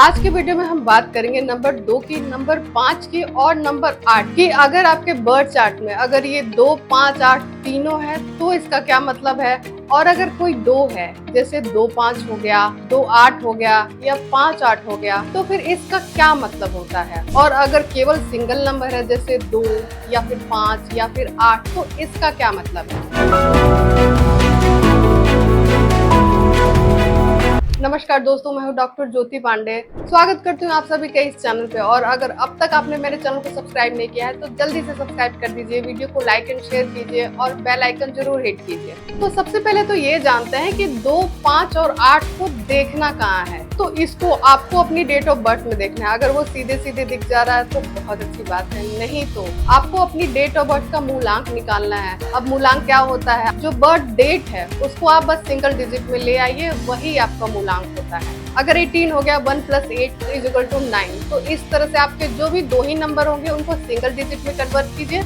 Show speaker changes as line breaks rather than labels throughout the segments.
आज के वीडियो में हम बात करेंगे नंबर 2 की, नंबर 5 की और नंबर 8 की। अगर आपके बर्थ चार्ट में अगर ये 2, 5, 8 तीनों है तो इसका क्या मतलब है, और अगर कोई 2 है जैसे 2, 5 हो गया, 2, 8 हो गया या 5, 8 हो गया तो फिर इसका क्या मतलब होता है। और अगर केवल सिंगल नंबर है जैसे 2 या फिर 5 या फिर 8 तो इसका क्या मतलब है। नमस्कार दोस्तों, मैं हूं डॉक्टर ज्योति पांडे। स्वागत करती हूं आप सभी का इस चैनल पे। और अगर अब तक आपने मेरे चैनल को सब्सक्राइब नहीं किया है तो जल्दी से सब्सक्राइब कर दीजिए, वीडियो को लाइक एंड शेयर कीजिए और बेल आइकन जरूर हिट कीजिए। तो सबसे पहले तो ये जानते हैं कि 2, 5 और 8 को देखना कहाँ है। तो इसको आपको अपनी डेट ऑफ बर्थ में देखना है। अगर वो सीधे सीधे दिख जा रहा है तो बहुत अच्छी बात है, नहीं तो आपको अपनी डेट ऑफ बर्थ का मूलांक निकालना है। अब मूलांक क्या होता है, जो बर्थ डेट है उसको आप बस सिंगल डिजिट में ले आइए, वही आपका मूलांक होता है। अगर 18 हो गया 1 + 8 = 9, तो इस तरह से आपके जो भी 2 ही नंबर होंगे उनको सिंगल डिजिट में कन्वर्ट कीजिए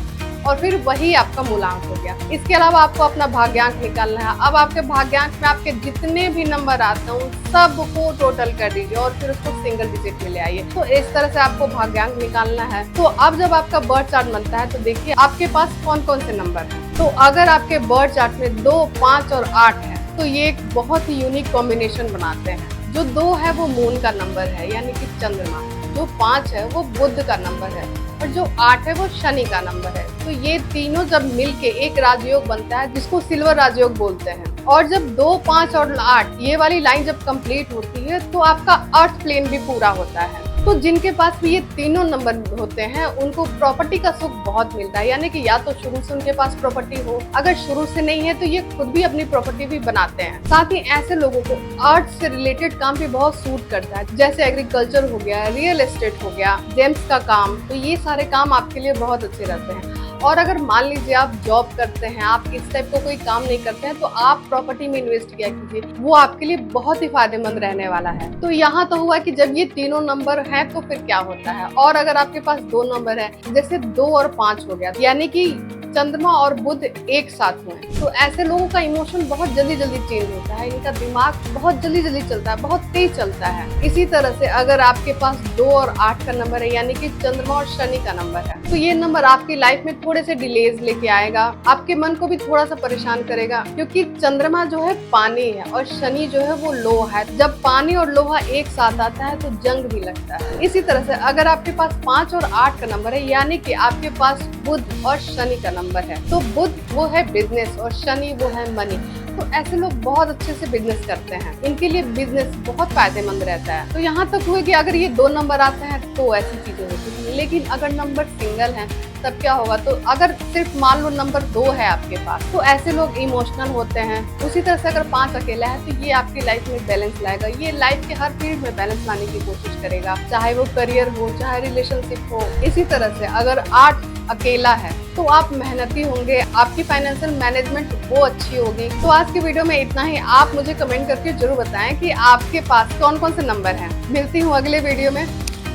और फिर वही आपका मूलांक हो गया। इसके अलावा आपको अपना भाग्यांक निकालना है। अब आपके भाग्यांक में आपके जितने भी नंबर आते हैं उन सबको टोटल कर दीजिए और फिर उसको सिंगल डिजिट में ले आइए। तो इस तरह से आपको भाग्यांक निकालना है। तो अब जब आपका बर्थ चार्ट बनता है तो देखिए आपके पास कौन कौन से नंबर है। तो अगर आपके बर्थ चार्ट में 2, 5 और 8 है तो ये एक बहुत ही यूनिक कॉम्बिनेशन बनाते हैं। जो 2 है वो मून का नंबर है यानी कि चंद्रमा, जो 5 है वो बुध का नंबर है और जो 8 है वो शनि का नंबर है। तो ये तीनों जब मिलके एक राजयोग बनता है जिसको सिल्वर राजयोग बोलते हैं। और जब 2, 5 और 8 ये वाली लाइन जब कंप्लीट होती है तो आपका अर्थ प्लेन भी पूरा होता है। तो जिनके पास भी ये तीनों नंबर होते हैं उनको प्रॉपर्टी का सुख बहुत मिलता है, यानी कि या तो शुरू से उनके पास प्रॉपर्टी हो, अगर शुरू से नहीं है तो ये खुद भी अपनी प्रॉपर्टी भी बनाते हैं। साथ ही ऐसे लोगों को अर्थ से रिलेटेड काम भी बहुत सूट करता है, जैसे एग्रीकल्चर हो गया, रियल एस्टेट हो गया, जेम्स का काम। तो ये सारे काम आपके लिए बहुत अच्छे रहते हैं। और अगर मान लीजिए आप जॉब करते हैं, आप इस टाइप का कोई काम नहीं करते हैं तो आप प्रॉपर्टी में इन्वेस्ट किया कीजिए, वो आपके लिए बहुत ही फायदेमंद रहने वाला है। तो यहाँ तो हुआ कि जब ये तीनों नंबर हैं तो फिर क्या होता है। और अगर आपके पास 2 नंबर है जैसे 2 और 5 हो गया, यानी कि चंद्रमा और बुध एक साथ हुए, तो ऐसे लोगों का इमोशन बहुत जल्दी जल्दी चेंज होता है, इनका दिमाग बहुत जल्दी जल्दी चलता है, बहुत तेज चलता है। इसी तरह से अगर आपके पास 2 और 8 का नंबर है यानी कि चंद्रमा और शनि का नंबर है, तो ये नंबर आपकी लाइफ में थोड़े से डिलेज लेके आएगा, आपके मन को भी थोड़ा सा परेशान करेगा, क्योंकि चंद्रमा जो है पानी है और शनि जो है वो लोहा है। जब पानी और लोहा एक साथ आता है तो जंग भी लगता है। इसी तरह से अगर आपके पास 5 और 8 का नंबर है यानी कि आपके पास बुध और शनि का नंबर है, तो बुध वो है बिजनेस और शनि वो है मनी। तो ऐसे लोग बहुत अच्छे से बिजनेस करते हैं, इनके लिए बिजनेस बहुत फायदेमंद रहता है। तो यहाँ तक हुए कि अगर ये 2 नंबर आते हैं तो ऐसी चीजें होती हैं, लेकिन अगर नंबर सिंगल है तब क्या होगा। तो अगर सिर्फ मान लो नंबर 2 है आपके पास तो ऐसे लोग इमोशनल होते हैं। उसी तरह से अगर 5 अकेला है तो ये आपकी लाइफ में बैलेंस लाएगा, ये लाइफ के हर फील्ड में बैलेंस लाने की कोशिश करेगा, चाहे वो करियर हो चाहे रिलेशनशिप हो। इसी तरह से अगर 8 अकेला है तो आप मेहनती होंगे, आपकी फाइनेंशियल मैनेजमेंट वो अच्छी होगी। तो आज की वीडियो में इतना ही। आप मुझे कमेंट करके जरूर बताएं कि आपके पास कौन कौन से नंबर हैं। मिलती हूँ अगले वीडियो में।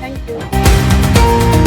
Thank you.